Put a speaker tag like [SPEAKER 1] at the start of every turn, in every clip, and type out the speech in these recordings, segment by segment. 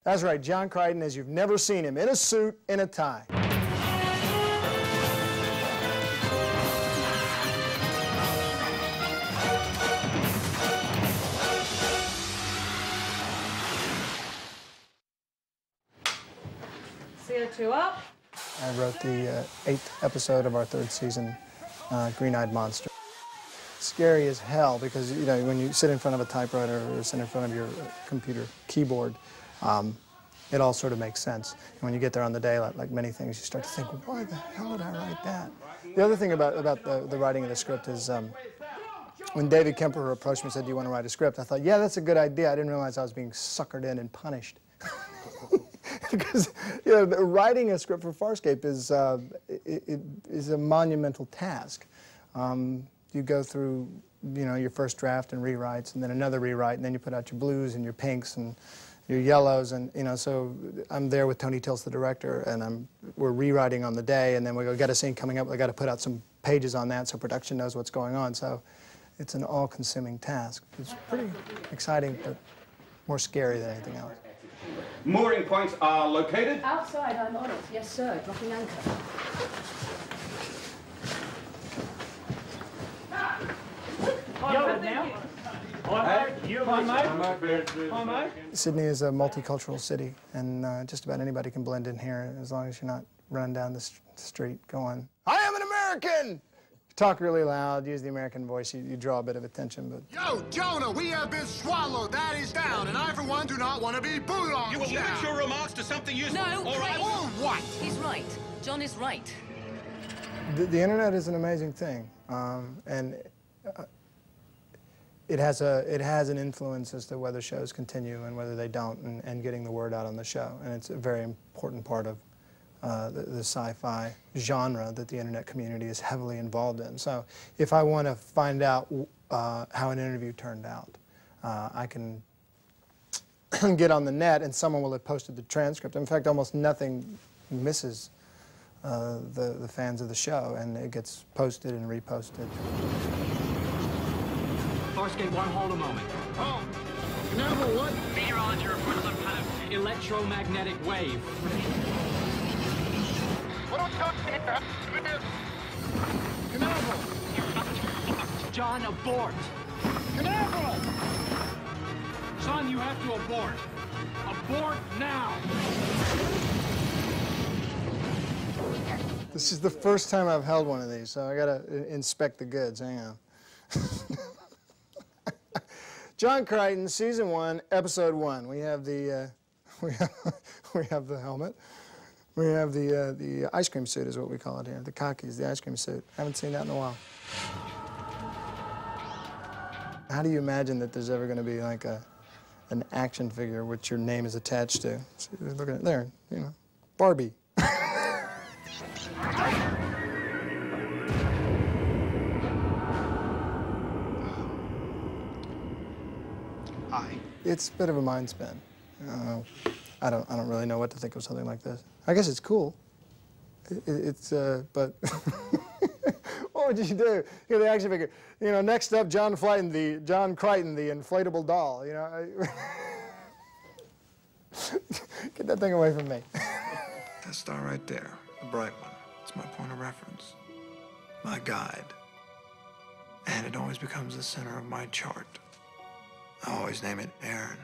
[SPEAKER 1] That's right, John Crichton, as you've never seen him, in a suit, in a tie.
[SPEAKER 2] CO2 up.
[SPEAKER 1] I wrote the 8th episode of our 3rd season, Green-Eyed Monster. Scary as hell because, you know, when you sit in front of a typewriter or sit in front of your computer keyboard, it all sort of makes sense. And when you get there on the day, like many things, you start to think, well, why the hell did I write that? The other thing about the writing of the script is when David Kemper approached me and said, do you want to write a script? I thought, yeah, that's a good idea. I didn't realize I was being suckered in and punished. Because, you know, writing a script for Farscape is a monumental task. You go through, you know, your first draft and rewrites, and then another rewrite, and then you put out your blues and your pinks and your yellows, and, you know, so I'm there with Tony Tilts, the director, and we're rewriting on the day, and then we go get a scene coming up. I got to put out some pages on that so production knows what's going on. So it's an all-consuming task. It's pretty exciting, but more scary than anything else.
[SPEAKER 3] Mooring points are located?
[SPEAKER 4] Outside, I'm on it. Yes, sir. Dropping anchor.
[SPEAKER 1] Sydney is a multicultural city, and just about anybody can blend in here as long as you're not running down the street going, I am an American! Talk really loud, use the American voice, you draw a bit of attention, but...
[SPEAKER 5] Yo, Jonah, we have been swallowed. That is down, and I, for one, do not want to be bulldoged.
[SPEAKER 3] You will limit your remarks to something useful.
[SPEAKER 4] No,
[SPEAKER 3] all right?
[SPEAKER 5] Or what?
[SPEAKER 4] He's right. John is right.
[SPEAKER 1] The internet is an amazing thing, and it has an influence as to whether shows continue and whether they don't, and getting the word out on the show. And it's a very important part of the sci-fi genre that the internet community is heavily involved in. So if I want to find out how an interview turned out, I can get on the net and someone will have posted the transcript. In fact, almost nothing misses the fans of the show, and it gets posted and reposted.
[SPEAKER 6] Farscape 1, hold a moment.
[SPEAKER 5] Oh, number what?
[SPEAKER 6] Meteorology reports some kind of electromagnetic wave.
[SPEAKER 5] Canaveral!
[SPEAKER 6] John, abort!
[SPEAKER 5] Canaveral!
[SPEAKER 6] Son, you have to abort. Abort now!
[SPEAKER 1] This is the first time I've held one of these, so I gotta inspect the goods. Hang on. John Crichton, Season 1, Episode 1. We have the we have the helmet. We have the ice cream suit, is what we call it here. The khakis, the ice cream suit. Haven't seen that in a while. How do you imagine that there's ever going to be like an action figure which your name is attached to? So you're looking at there, you know, Barbie. It's a bit of a mind spin. I don't really know what to think of something like this. I guess it's cool. But what would you do? You know, the action figure. You know, next up, John Crichton, the inflatable doll. You know, get that thing away from me.
[SPEAKER 7] That star right there, the bright one. It's my point of reference, my guide, and it always becomes the center of my chart. I always name it Aaron.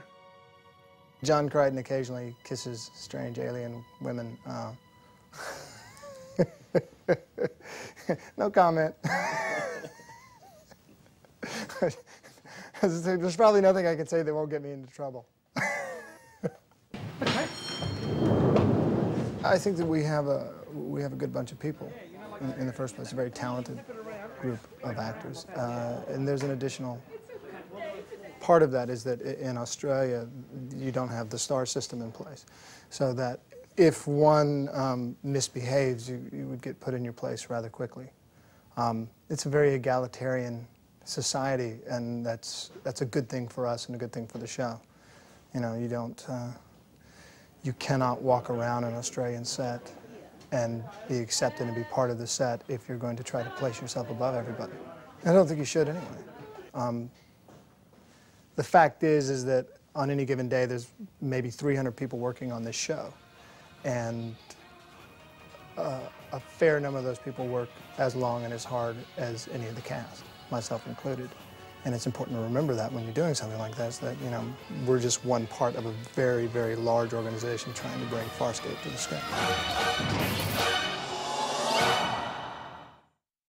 [SPEAKER 1] John Crichton occasionally kisses strange alien women. No comment. There's probably nothing I can say that won't get me into trouble. I think that we have a good bunch of people. In the first place, a very talented group of actors, and there's an additional part of that is that in Australia, you don't have the star system in place. So that if one misbehaves, you would get put in your place rather quickly. It's a very egalitarian society, and that's a good thing for us and a good thing for the show. You know, you cannot walk around an Australian set and be accepted and be part of the set if you're going to try to place yourself above everybody. I don't think you should anyway. The fact is that on any given day, there's maybe 300 people working on this show. And a fair number of those people work as long and as hard as any of the cast, myself included. And it's important to remember that when you're doing something like this, that, you know, we're just one part of a very, very large organization trying to bring Farscape to the screen.